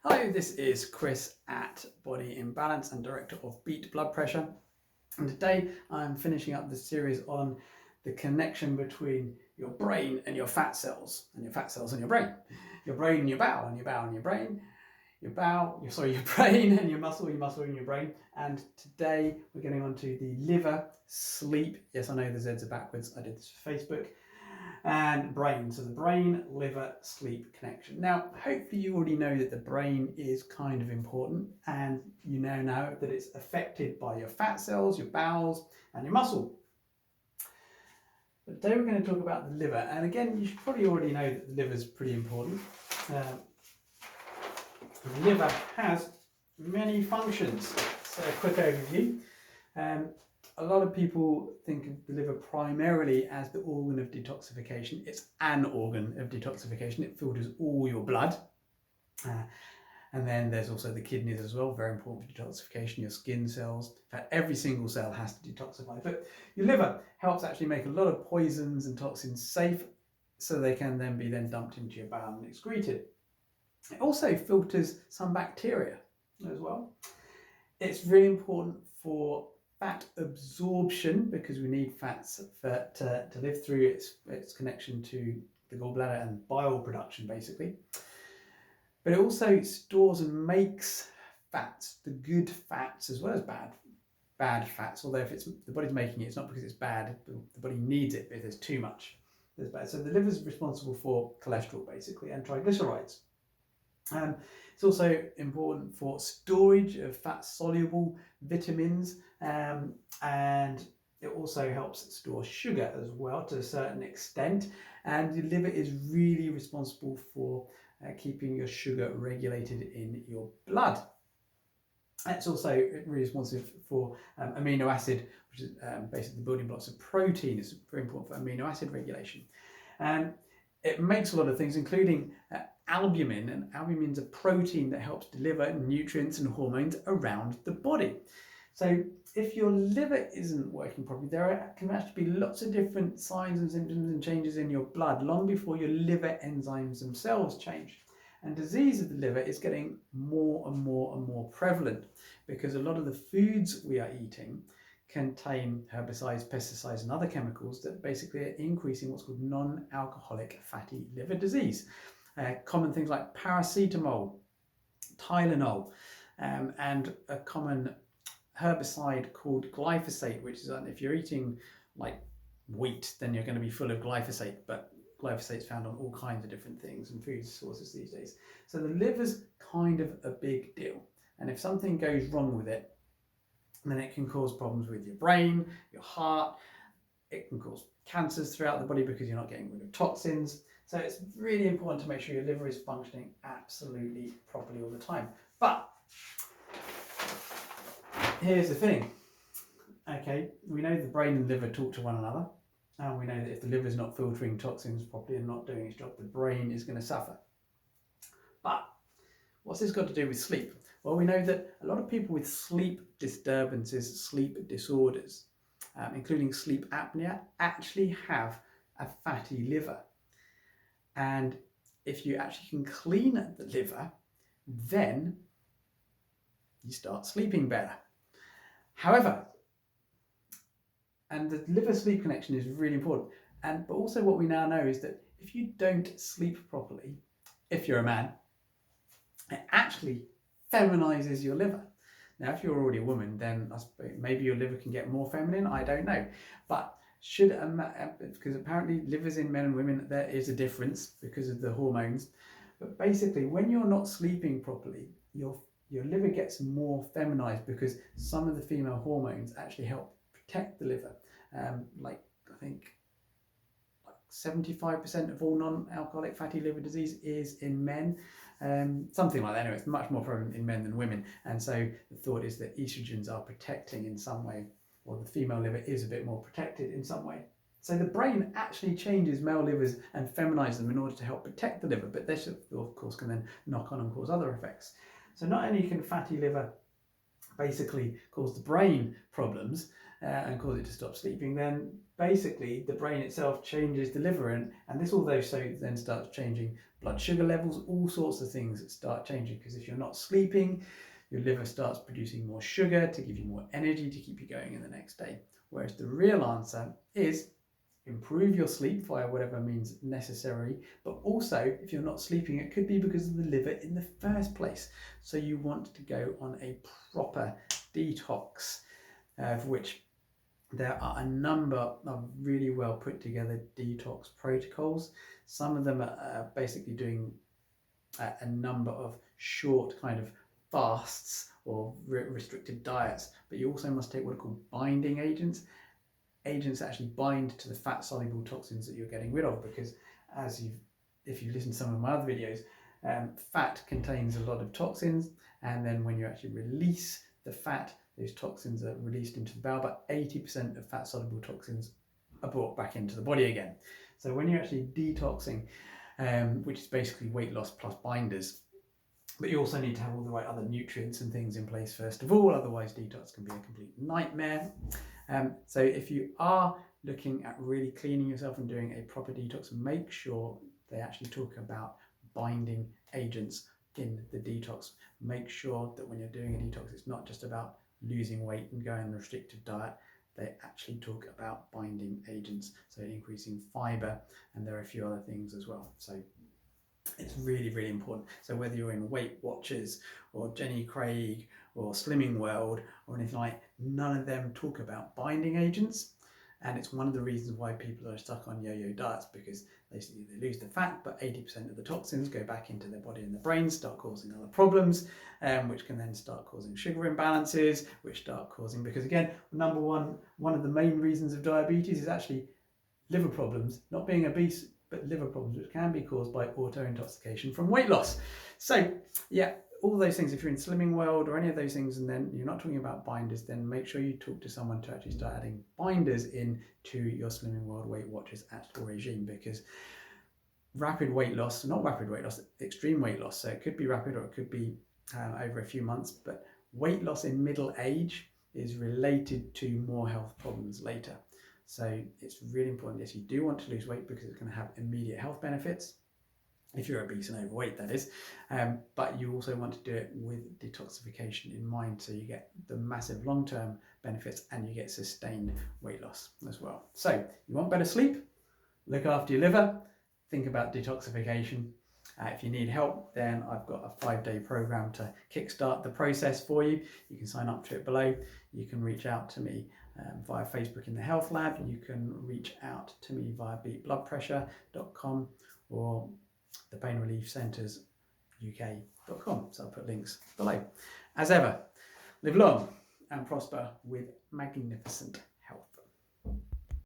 Hello, this is Chris at Body in Balance and Director of Beat Blood Pressure. And today I'm finishing up the series on the connection between your brain and your fat cells, and your fat cells and your brain and your bowel, and your bowel and your brain, your brain and your muscle and your brain. And today we're getting on to the liver, sleep. Yes, I know the Z's are backwards. I did this for Facebook. And brain. So the brain, liver, sleep connection. Now, hopefully you already know that the brain is kind of important, and you now know that it's affected by your fat cells, your bowels, and your muscle. But today we're going to talk about the liver, and again, you should probably already know that the liver is pretty important. The liver has many functions. So a quick overview. A lot of people think of the liver primarily as the organ of detoxification. It's an organ of detoxification. It filters all your blood. And then there's also the kidneys as well, very important for detoxification, your skin cells. In fact, every single cell has to detoxify. But your liver helps actually make a lot of poisons and toxins safe, so they can then be dumped into your bowel and excreted. It also filters some bacteria as well. It's really important for fat absorption, because we need fats to live through its connection to the gallbladder and bile production, basically. But it also stores and makes fats, the good fats as well as bad fats. Although if the body's making it, it's not because it's bad. The body needs it, but if there's too much, there's bad. So the liver is responsible for cholesterol, basically, and triglycerides. It's also important for storage of fat-soluble vitamins, and it also helps store sugar as well to a certain extent. And the liver is really responsible for keeping your sugar regulated in your blood. It's also really responsive for amino acid, which is basically the building blocks of protein. It's very important for amino acid regulation. It makes a lot of things, including albumin, and albumin is a protein that helps deliver nutrients and hormones around the body. So if your liver isn't working properly, there can actually be lots of different signs and symptoms and changes in your blood long before your liver enzymes themselves change. And disease of the liver is getting more and more prevalent, because a lot of the foods we are eating contain herbicides, pesticides, and other chemicals that basically are increasing what's called non-alcoholic fatty liver disease. Common things like paracetamol, Tylenol, and a common herbicide called glyphosate, which is, if you're eating like wheat, then you're going to be full of glyphosate, but glyphosate is found on all kinds of different things and food sources these days. So the liver's kind of a big deal, and if something goes wrong with it, then it can cause problems with your brain, your heart. It can cause cancers throughout the body because you're not getting rid of toxins. So it's really important to make sure your liver is functioning absolutely properly all the time. But here's the thing. Okay, we know the brain and liver talk to one another, and we know that if the liver is not filtering toxins properly and not doing its job, the brain is going to suffer. But what's this got to do with sleep? Well, we know that a lot of people with sleep disturbances, sleep disorders, including sleep apnea, actually have a fatty liver. And if you actually can clean the liver, then you start sleeping better. However, and the liver-sleep connection is really important. But also what we now know is that if you don't sleep properly, if you're a man, it actually feminizes your liver. Now, if you're already a woman, then maybe your liver can get more feminine, I don't know. But because apparently livers in men and women, there is a difference because of the hormones. But basically, when you're not sleeping properly, your liver gets more feminized, because some of the female hormones actually help protect the liver. Like I think 75% of all non-alcoholic fatty liver disease is in men. Something like that. Anyway, it's much more prevalent in men than women. And so the thought is that estrogens are protecting in some way, or the female liver is a bit more protected in some way. So the brain actually changes male livers and feminizes them in order to help protect the liver, but this of course can then knock on and cause other effects. So not only can fatty liver basically cause the brain problems and cause it to stop sleeping, then basically the brain itself changes the liver, and this also then starts changing blood sugar levels, all sorts of things that start changing, because if you're not sleeping, your liver starts producing more sugar to give you more energy to keep you going in the next day. Whereas the real answer is improve your sleep via whatever means necessary, but also if you're not sleeping, it could be because of the liver in the first place. So you want to go on a proper detox, of which there are a number of really well put together detox protocols. Some of them are basically doing a number of short kind of fasts or restricted diets, but you also must take what are called binding agents that actually bind to the fat soluble toxins that you're getting rid of, because if you listen to some of my other videos, fat contains a lot of toxins, and then when you actually release the fat, those toxins are released into the bowel, but 80% of fat soluble toxins are brought back into the body again. So when you're actually detoxing, which is basically weight loss plus binders, but you also need to have all the right other nutrients and things in place first of all, otherwise detox can be a complete nightmare. So if you are looking at really cleaning yourself and doing a proper detox, make sure they actually talk about binding agents in the detox. Make sure that when you're doing a detox, it's not just about losing weight and going on a restrictive diet. They actually talk about binding agents, so increasing fiber, and there are a few other things as well. So it's really, really important. So whether you're in Weight Watchers or Jenny Craig or Slimming World or anything like, none of them talk about binding agents. And it's one of the reasons why people are stuck on yo-yo diets, because they lose the fat, but 80% of the toxins go back into their body and the brain, start causing other problems, which can then start causing sugar imbalances, which start causing, because again, number one of the main reasons of diabetes is actually liver problems, not being obese, but liver problems, which can be caused by auto-intoxication from weight loss. So yeah, all those things, if you're in Slimming World or any of those things, and then you're not talking about binders, then make sure you talk to someone to actually start adding binders in to your Slimming World, Weight Watchers actual regime, because rapid weight loss, not rapid weight loss, extreme weight loss, so it could be rapid or it could be over a few months, but weight loss in middle age is related to more health problems later. So it's really important, yes, you do want to lose weight because it's going to have immediate health benefits, if you're obese and overweight, that is, but you also want to do it with detoxification in mind, so you get the massive long-term benefits and you get sustained weight loss as well. So you want better sleep, look after your liver, think about detoxification. If you need help, then I've got a 5-day program to kickstart the process for you. You can sign up to it below. You can reach out to me via Facebook in the Health Lab. You can reach out to me via beatbloodpressure.com or the Pain Relief Centres UK.com. So I'll put links below. As ever, live long and prosper with magnificent